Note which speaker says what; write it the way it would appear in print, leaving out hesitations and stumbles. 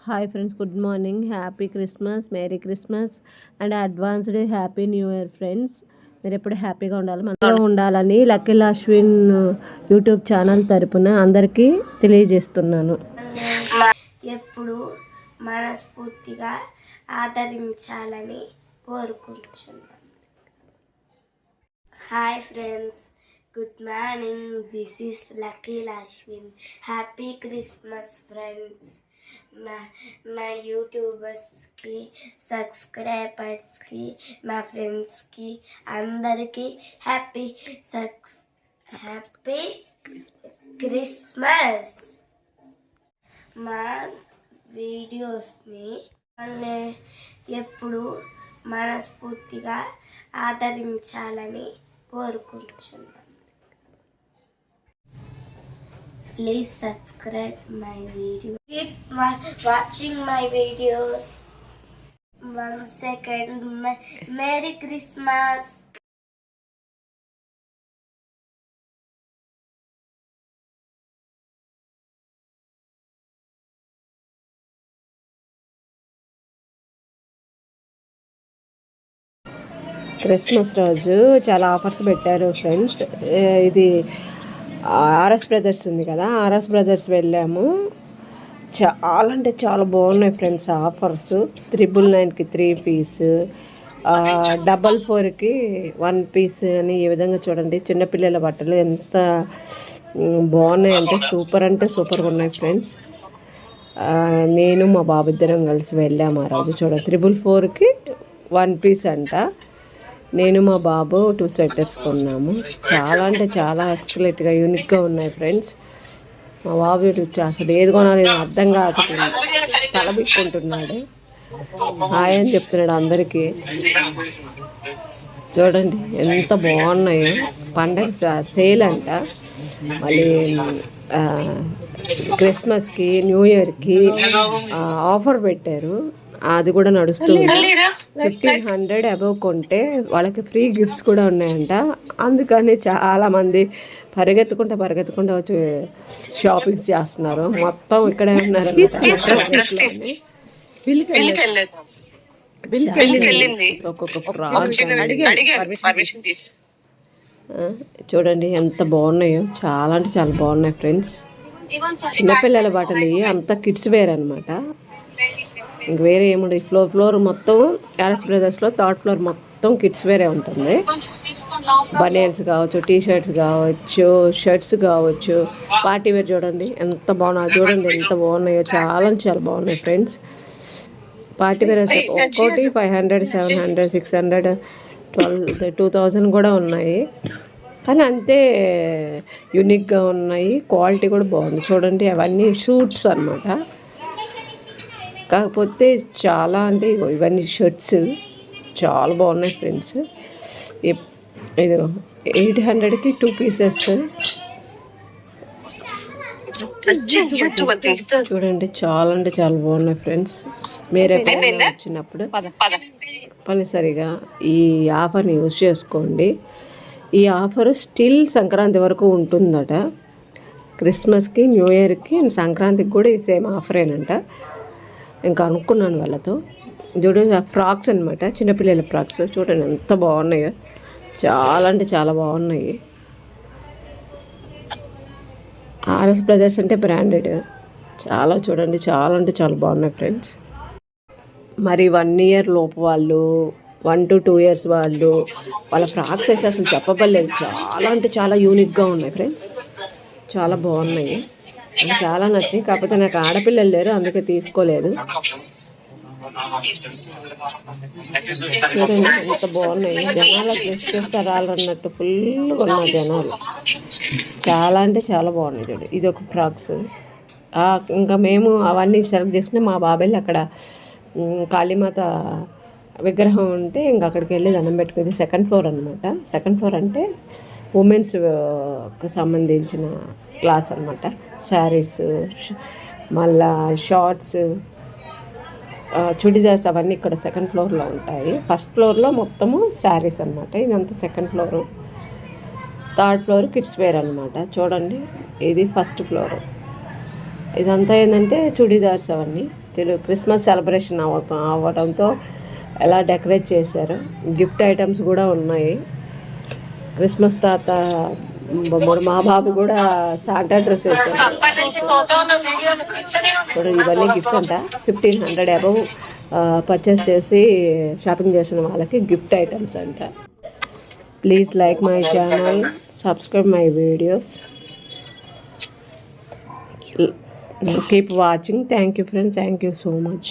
Speaker 1: Hi friends, good morning, happy Christmas, merry Christmas and advanced happy new year friends. మీరు ఎప్పుడు హ్యాపీగా ఉండాలి, మనలో ఉండాలని లక్కీల్ అశ్విన్ యూట్యూబ్ ఛానల్ తరపున అందరికీ తెలియజేస్తున్నాను.
Speaker 2: ఎప్పుడు మనస్ఫూర్తిగా ఆదరించాలని కోరుకుంటున్నాను. Hi friends, good morning, this is లక్కీల్ అశ్విన్. Happy Christmas friends. నా యూట్యూబర్స్కి, సబ్స్క్రైబర్స్కి, నా ఫ్రెండ్స్కి అందరికీ హ్యాపీ క్రిస్మస్. మా వీడియోస్ని ఎప్పుడు మనస్ఫూర్తిగా ఆదరించాలని కోరుకుంటున్నాను. Please subscribe my video. Keep watching my videos. 1 second. Merry Christmas.
Speaker 1: Christmas రోజు చాలా ఆఫర్స్ పెట్టారు ఫ్రెండ్స్. ఇది ఆర్ఎస్ బ్రదర్స్ ఉంది కదా, ఆర్ఎస్ బ్రదర్స్ వెళ్ళాము. చాలా అంటే చాలా బాగున్నాయి ఫ్రెండ్స్ ఆఫర్స్. 999కి 3 పీస్, 444కి 1 పీస్ అని ఈ విధంగా చూడండి. చిన్నపిల్లల బట్టలు ఎంత బాగున్నాయి అంటే సూపర్గా ఉన్నాయి ఫ్రెండ్స్. నేను మా బాబు ఇద్దరం కలిసి వెళ్ళాము ఆ రోజు. చూడండి, 444కి 1 పీస్ అంట. నేను మా బాబు 2 స్వెటర్స్ కొన్నాము. చాలా అంటే చాలా ఎక్సలెంట్గా యూనిక్గా ఉన్నాయి ఫ్రెండ్స్. మా బాబు అసలు ఏది కొనాలి అర్థం కాదు, తలబిక్కుంటున్నాడు. హాయ్ అని చెప్తున్నాడు అందరికీ. చూడండి ఎంత బాగున్నాయో. పండగ సేల్ అంట. మళ్ళీ క్రిస్మస్కి, న్యూ ఇయర్కి ఆఫర్ పెట్టారు. అది కూడా నడుస్తుంది. 1500 అబవ్ కొంటే వాళ్ళకి ఫ్రీ గిఫ్ట్స్ కూడా ఉన్నాయంట. అందుకని చాలామంది పరిగెత్తుకుంటా వచ్చి షాపింగ్స్ చేస్తున్నారు. మొత్తం ఇక్కడే ఉన్నారు. చూడండి ఎంత బాగున్నాయో. చాలా అంటే చాలా బాగున్నాయి ఫ్రెండ్స్. చిన్నపిల్లల బట్టలు అంతా కిడ్స్ వేర్ అనమాట. ఇంక వేరే ఏముండదు. ఫ్లోర్ మొత్తం ఆర్ఎస్ బ్రదర్స్లో 3rd ఫ్లోర్ మొత్తం కిడ్స్ వేరే ఉంటుంది. బనియన్స్ కావచ్చు, టీ షర్ట్స్ కావచ్చు, షర్ట్స్ కావచ్చు, పార్టీ వేర్. చూడండి ఎంత బాగున్నాయో, చూడండి ఎంత బాగున్నాయో. చాలా చాలా బాగున్నాయి ఫ్రెండ్స్. పార్టీ వేర్ అయితే ఒక్కోటి 500, 700, 600, 2000 కూడా ఉన్నాయి. కానీ అంతే యూనిక్గా ఉన్నాయి. క్వాలిటీ కూడా బాగుంది. చూడండి, అవన్నీ షూట్స్ అన్నమాట. కాకపోతే చాలా అంటే ఇవన్నీ షర్ట్స్ చాలా బాగున్నాయి ఫ్రెండ్స్. ఇది 800కి 2 పీసెస్. చూడండి చాలా అంటే చాలా బాగున్నాయి ఫ్రెండ్స్. మీరే వచ్చినప్పుడు తప్పనిసరిగా ఈ ఆఫర్ని యూజ్ చేసుకోండి. ఈ ఆఫర్ స్టిల్ సంక్రాంతి వరకు ఉంటుందట. క్రిస్మస్కి, న్యూ ఇయర్కి, సంక్రాంతికి కూడా ఈ సేమ్ ఆఫరేనంట. ఇంకా అనుకున్నాను వాళ్ళతో. చూడండి, ఫ్రాక్స్ అనమాట, చిన్నపిల్లల ఫ్రాక్స్. చూడండి ఎంత బాగున్నాయో. చాలా అంటే చాలా బాగున్నాయి. ఆర్ఎస్ బ్రదర్స్ అంటే బ్రాండెడ్. చాలా చూడండి, చాలా అంటే చాలా బాగున్నాయి ఫ్రెండ్స్. మరి 1 ఇయర్ లోపు వాళ్ళు, 1 to 2 ఇయర్స్ వాళ్ళు, వాళ్ళ ఫ్రాక్స్ అయితే అసలు చెప్పబడలేదు. చాలా అంటే చాలా యూనిక్గా ఉన్నాయి ఫ్రెండ్స్. చాలా బాగున్నాయి. చాలా నచ్చినాయి. కాకపోతే నాకు ఆడపిల్లలు లేరు, అందుకే తీసుకోలేదు. చూడండి ఎంత బాగున్నాయి. జనాలు చేస్తారు రాలన్నట్టు ఫుల్గా ఉన్నారు జనాలు. చాలా అంటే చాలా బాగున్నాయి. చూడండి, ఇది ఒక ఫ్రాక్స్. ఇంకా మేము అవన్నీ సెలెక్ట్ చేసుకుని మా బాబాయ్ అక్కడ కాళీమాత విగ్రహం ఉంటే ఇంకా అక్కడికి వెళ్ళి దండం పెట్టుకుంది. 2nd ఫ్లోర్ అనమాట. 2nd ఫ్లోర్ అంటే ఉమెన్స్కి సంబంధించిన క్లాస్ అనమాట. శారీస్, మళ్ళా షార్ట్స్, చుడిదార్స్ అవన్నీ ఇక్కడ 2nd ఫ్లోర్లో ఉంటాయి. 1st ఫ్లోర్లో మొత్తము శారీస్ అనమాట. ఇదంతా 2nd floor. 3rd floor kids wear అనమాట. చూడండి, ఇది 1st ఫ్లోరు. ఇదంతా ఏంటంటే చుడీదార్స్ అవన్నీ క్రిస్మస్ సెలబ్రేషన్ అవ్వడంతో ఎలా డెకరేట్ చేశారు. గిఫ్ట్ ఐటమ్స్ కూడా ఉన్నాయి. క్రిస్మస్ తాత బొమ్మడు మా బాబు కూడా సాంటా డ్రెస్ వేసాడు. చూడండి ఇవన్నీ గిఫ్ట్స్ అంట. 1500 అబవ్ పర్చేస్ చేసి షాపింగ్ చేసిన వాళ్ళకి గిఫ్ట్ ఐటమ్స్ అంట. Please like my channel, subscribe my videos, keep watching. Thank you friends, thank you so much.